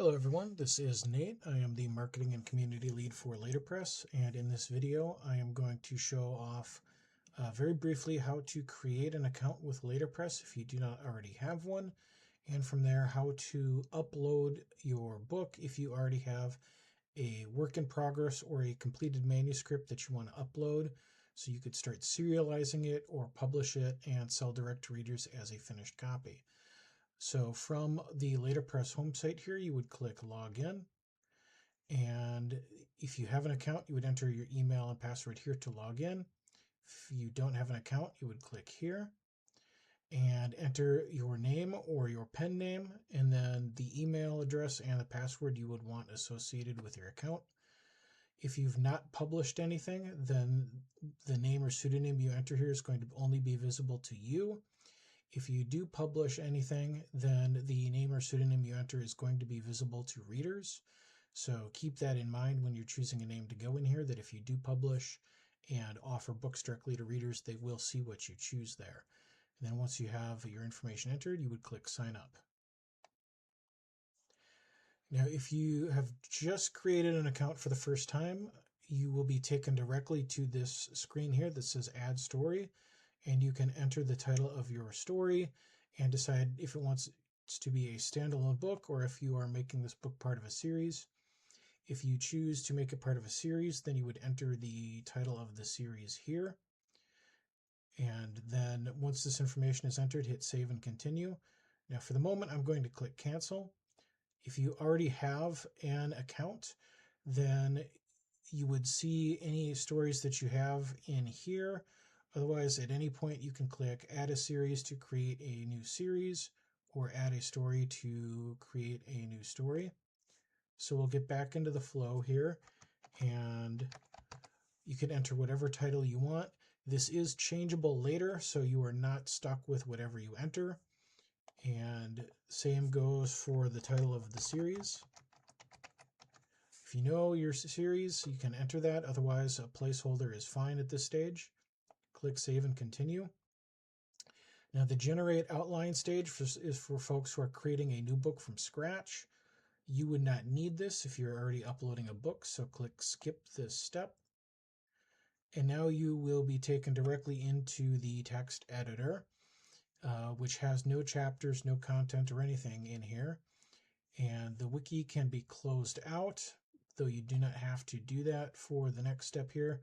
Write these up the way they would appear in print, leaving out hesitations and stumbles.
Hello everyone, this is Nate. I am the Marketing and Community Lead for Laterpress, and in this video I am going to show off very briefly how to create an account with Laterpress if you do not already have one, and from there how to upload your book if you already have a work in progress or a completed manuscript that you want to upload, so you could start serializing it or publish it and sell direct to readers as a finished copy. So from the Laterpress home site here, you would click Login. And if you have an account, you would enter your email and password here to log in. If you don't have an account, you would click here and enter your name or your pen name, and then the email address and the password you would want associated with your account. If you've not published anything, then the name or pseudonym you enter here is going to only be visible to you. If you do publish anything, then the name or pseudonym you enter is going to be visible to readers. So keep that in mind when you're choosing a name to go in here, that if you do publish and offer books directly to readers, they will see what you choose there. And then once you have your information entered, you would click Sign Up. Now, if you have just created an account for the first time, you will be taken directly to this screen here that says Add Story. And you can enter the title of your story and decide if it wants to be a standalone book or if you are making this book part of a series. If you choose to make it part of a series, then you would enter the title of the series here. And then once this information is entered, hit Save and Continue. Now for the moment, I'm going to click Cancel. If you already have an account, then you would see any stories that you have in here. Otherwise, at any point, you can click Add a Series to create a new series or Add a Story to create a new story. So we'll get back into the flow here, and you can enter whatever title you want. This is changeable later, so you are not stuck with whatever you enter. And same goes for the title of the series. If you know your series, you can enter that. Otherwise, a placeholder is fine at this stage. Click Save and Continue. Now the Generate Outline stage is for folks who are creating a new book from scratch. You would not need this if you're already uploading a book, so click Skip this step. And now you will be taken directly into the text editor, which has no chapters, no content, or anything in here. And the wiki can be closed out, though you do not have to do that for the next step here.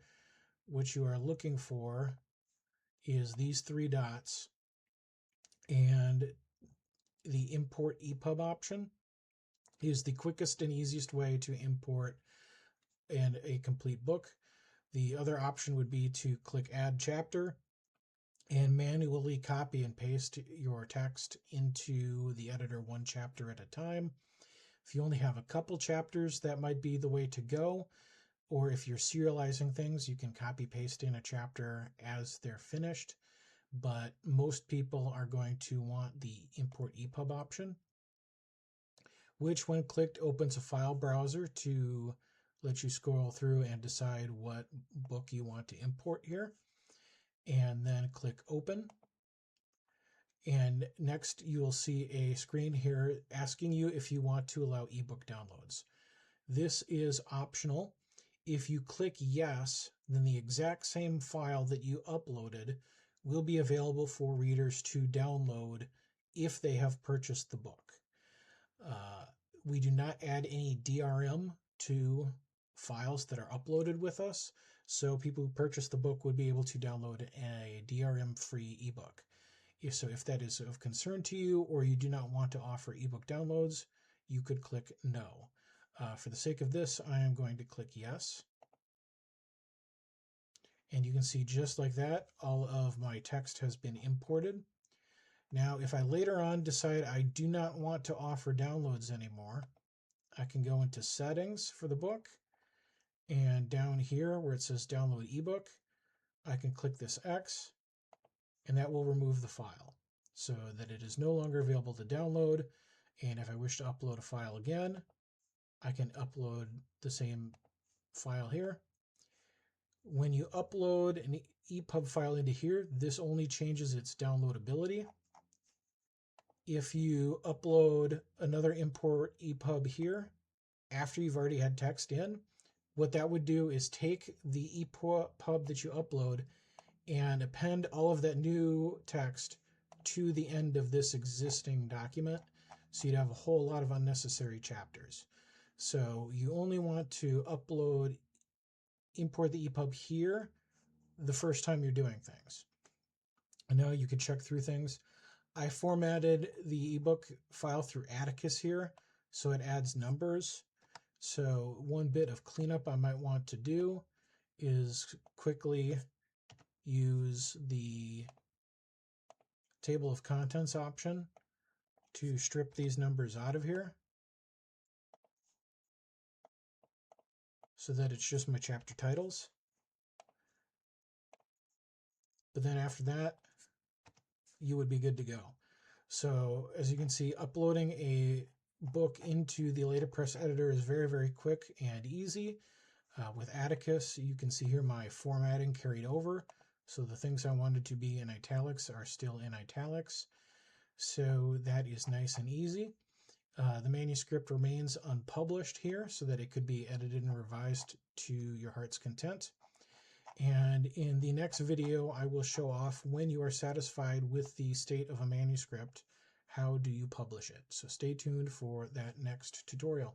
What you are looking for is these three dots, and the import epub option is the quickest and easiest way to import a complete book. The other option would be to click Add Chapter and manually copy and paste your text into the editor one chapter at a time. If you only have a couple chapters, that might be the way to go. Or if you're serializing things, you can copy paste in a chapter as they're finished. But most people are going to want the import epub option, which when clicked opens a file browser to let you scroll through and decide what book you want to import here. And then click Open. And next you will see a screen here asking you if you want to allow ebook downloads. This is optional. If you click yes, then the exact same file that you uploaded will be available for readers to download if they have purchased the book. We do not add any DRM to files that are uploaded with us, so people who purchase the book would be able to download a DRM-free ebook. If that is of concern to you, or you do not want to offer ebook downloads, you could click no. For the sake of this, I am going to click yes. And you can see just like that, all of my text has been imported. Now, if I later on decide I do not want to offer downloads anymore, I can go into Settings for the book, and down here where it says Download ebook, I can click this X, and that will remove the file so that it is no longer available to download. And if I wish to upload a file again, I can upload the same file here. When you upload an EPUB file into here, this only changes its downloadability. If you upload another import epub here after you've already had text in, what that would do is take the epub that you upload and append all of that new text to the end of this existing document. So you'd have a whole lot of unnecessary chapters. So you only want to import the epub here the first time you're doing things. And now you can check through things. I formatted the ebook file through Atticus here, so it adds numbers. So one bit of cleanup I might want to do is quickly use the table of contents option to strip these numbers out of here so that it's just my chapter titles. But then after that, you would be good to go. So as you can see, uploading a book into the Laterpress editor is very, very quick and easy. With Atticus, you can see here my formatting carried over. So the things I wanted to be in italics are still in italics. So that is nice and easy. The manuscript remains unpublished here so that it could be edited and revised to your heart's content. And in the next video, I will show off when you are satisfied with the state of a manuscript, how do you publish it. So stay tuned for that next tutorial.